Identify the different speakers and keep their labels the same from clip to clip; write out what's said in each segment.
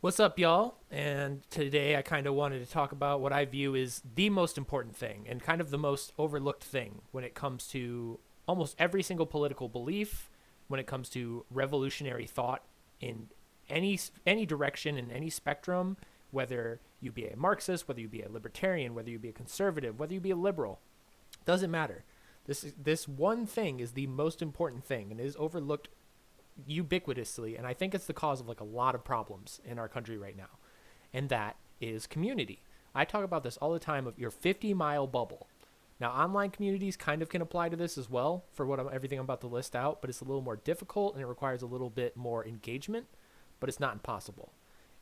Speaker 1: What's up, y'all? And today I kind of wanted to talk about what I view is the most important thing and kind of the most overlooked thing when it comes to almost every single political belief, when it comes to revolutionary thought in any direction in any spectrum, whether you be a Marxist, whether you be a libertarian, whether you be a conservative, whether you be a liberal, doesn't matter. This one thing is the most important thing and is overlooked ubiquitously, and I think it's the cause of like a lot of problems in our country right now, and that is community. I talk about this all the time of your 50-mile bubble. Now, online communities kind of can apply to this as well for everything I'm about to list out, but it's a little more difficult and it requires a little bit more engagement, but it's not impossible.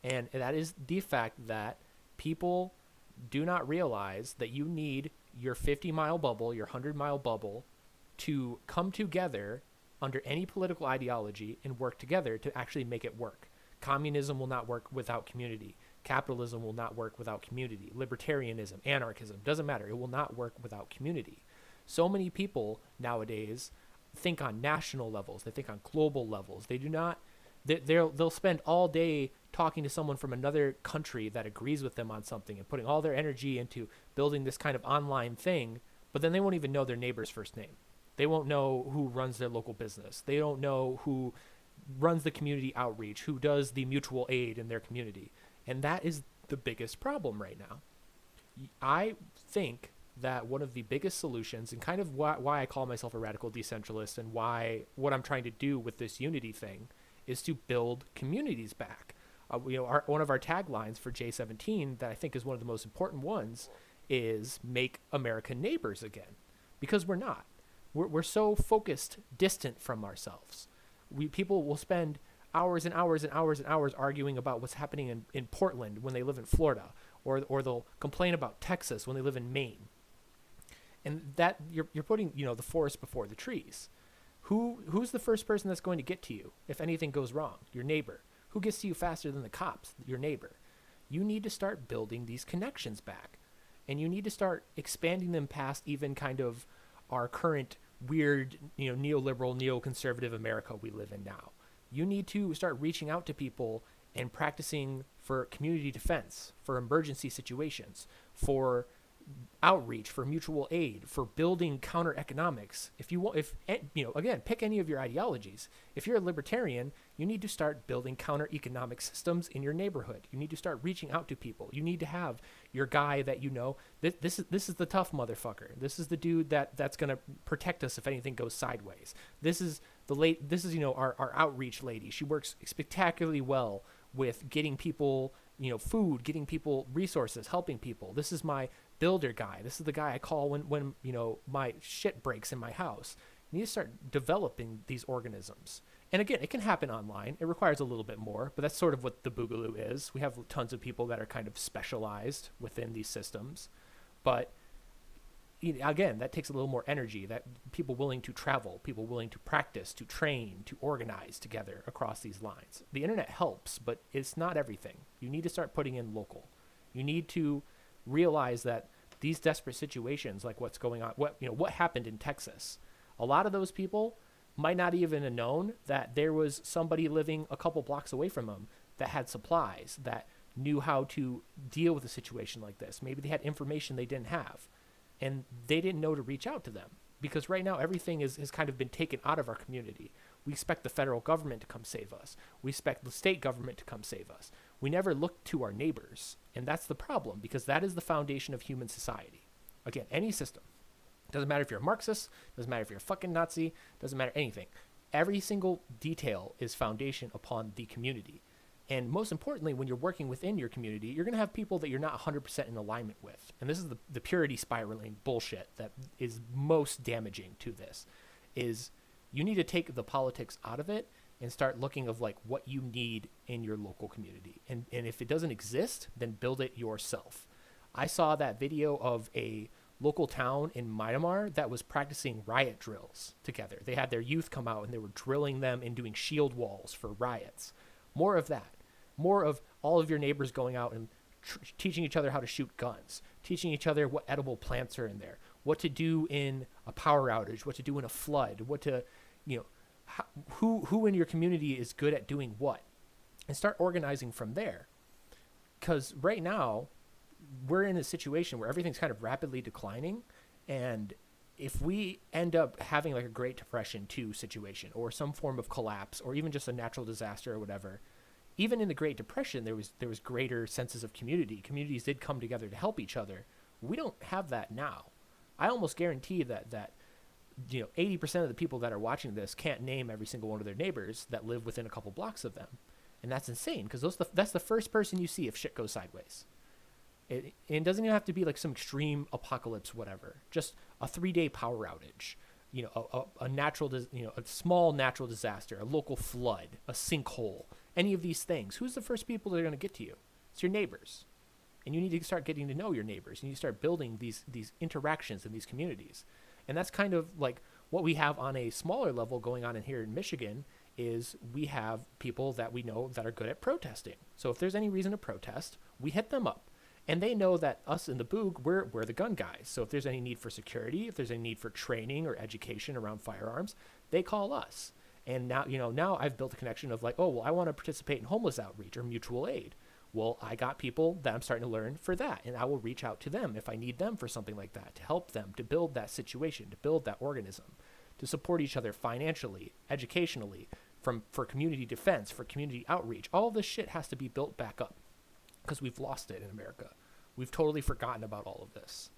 Speaker 1: And that is the fact that people do not realize that you need your 50-mile bubble, your 100-mile bubble, to come together under any political ideology and work together to actually make it work. Communism will not work without community. Capitalism will not work without community. Libertarianism, anarchism, doesn't matter. It will not work without community. So many people nowadays think on national levels. They think on global levels. They do not. They'll spend all day talking to someone from another country that agrees with them on something and putting all their energy into building this kind of online thing, but then they won't even know their neighbor's first name. They won't know who runs their local business. They don't know who runs the community outreach, who does the mutual aid in their community. And that is the biggest problem right now. I think that one of the biggest solutions, and kind of why I call myself a radical decentralist and why what I'm trying to do with this unity thing is to build communities back. One of our taglines for J17 that I think is one of the most important ones is make America neighbors again, because we're not. We're so focused, distant from ourselves. People will spend hours and hours and hours and hours arguing about what's happening in Portland when they live in Florida, or they'll complain about Texas when they live in Maine. And that you're putting the forest before the trees. Who's the first person that's going to get to you if anything goes wrong? Your neighbor. Who gets to you faster than the cops? Your neighbor. You need to start building these connections back, and you need to start expanding them past even kind of our current weird, neoliberal, neoconservative America we live in now. You need to start reaching out to people and practicing for community defense, for emergency situations, for outreach, for mutual aid, for building counter economics. Again, pick any of your ideologies. If you're a libertarian, you need to start building counter economic systems in your neighborhood. You need to start reaching out to people. You need to have your guy that this is the tough motherfucker. This is the dude that's going to protect us if anything goes sideways. This is our outreach lady. She works spectacularly well with getting people food, getting people resources, helping people. This is my builder guy. This is the guy I call when my shit breaks in my house. You need to start developing these organisms. And again, it can happen online. It requires a little bit more, but that's sort of what the Boogaloo is. We have tons of people that are kind of specialized within these systems. But again, that takes a little more energy, that people willing to travel, people willing to practice, to train, to organize together across these lines. The internet helps, but it's not everything. You need to start putting in local. You need to realize that these desperate situations, like what's going on, what happened in Texas, a lot of those people might not even have known that there was somebody living a couple blocks away from them that had supplies, that knew how to deal with a situation like this. Maybe they had information they didn't have, and they didn't know to reach out to them, because right now everything has kind of been taken out of our community. We expect the federal government to come save us. We expect the state government to come save us. We never look to our neighbors, and that's the problem, because that is the foundation of human society. Again, any system. Doesn't matter if you're a Marxist, doesn't matter if you're a fucking Nazi, doesn't matter anything. Every single detail is foundation upon the community. And most importantly, when you're working within your community, you're going to have people that you're not 100% in alignment with. And this is the purity spiraling bullshit that is most damaging to this, is you need to take the politics out of it and start looking of like what you need in your local community. And if it doesn't exist, then build it yourself. I saw that video of a local town in Myanmar that was practicing riot drills together. They had their youth come out and they were drilling them and doing shield walls for riots. More of that. More of all of your neighbors going out and teaching each other how to shoot guns, teaching each other what edible plants are in there, what to do in a power outage, what to do in a flood, what to, who in your community is good at doing what, and start organizing from there. because right now we're in a situation where everything's kind of rapidly declining, and if we end up having like a Great Depression 2 situation or some form of collapse or even just a natural disaster or whatever, even in the Great Depression there was greater senses of community. Communities did come together to help each other. We don't have that now. I almost guarantee that 80% of the people that are watching this can't name every single one of their neighbors that live within a couple blocks of them. And that's insane, because that's the first person you see if shit goes sideways. It doesn't even have to be like some extreme apocalypse, whatever. Just a 3-day power outage, a small natural disaster, a local flood, a sinkhole, any of these things. Who's the first people that are going to get to you? It's your neighbors. And you need to start getting to know your neighbors. You need to start building these interactions in these communities. And that's kind of like what we have on a smaller level going on in here in Michigan. Is we have people that we know that are good at protesting. So if there's any reason to protest, we hit them up. And they know that us in the Boog, we're the gun guys. So if there's any need for security, if there's any need for training or education around firearms, they call us. And now I've built a connection of like, oh, well, I want to participate in homeless outreach or mutual aid. Well, I got people that I'm starting to learn for that, and I will reach out to them if I need them for something like that, to help them, to build that situation, to build that organism, to support each other financially, educationally, for community defense, for community outreach. All of this shit has to be built back up because we've lost it in America. We've totally forgotten about all of this.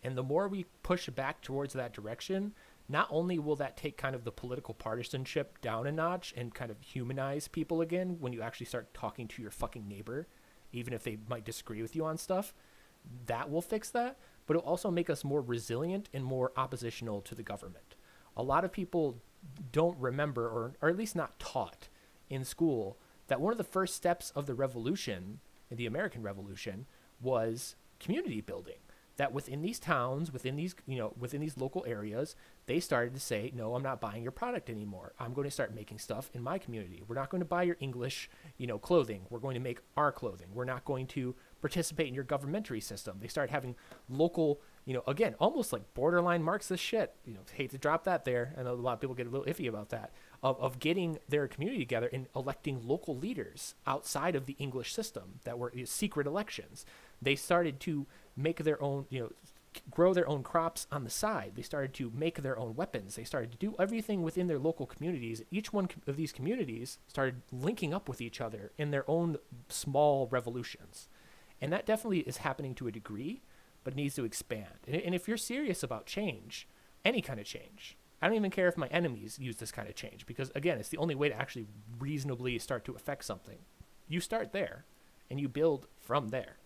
Speaker 1: And the more we push back towards that direction, not only will that take kind of the political partisanship down a notch and kind of humanize people again when you actually start talking to your fucking neighbor, even if they might disagree with you on stuff, that will fix that, but it'll also make us more resilient and more oppositional to the government. A lot of people don't remember, or at least not taught in school, that one of the first steps of the revolution, the American Revolution, was community building. That within these towns, within these local areas, they started to say, no, I'm not buying your product anymore. I'm going to start making stuff in my community. We're not going to buy your English, clothing. We're going to make our clothing. We're not going to participate in your governmentary system. They started having local, again, almost like borderline Marxist shit. Hate to drop that there. I know a lot of people get a little iffy about that. Of getting their community together and electing local leaders outside of the English system that were secret elections. They started to make their own, grow their own crops on the side. They started to make their own weapons. They started to do everything within their local communities. Each one of these communities started linking up with each other in their own small revolutions. And that definitely is happening to a degree, but it needs to expand. And if you're serious about change, any kind of change, I don't even care if my enemies use this kind of change, because again, it's the only way to actually reasonably start to affect something. You start there and you build from there.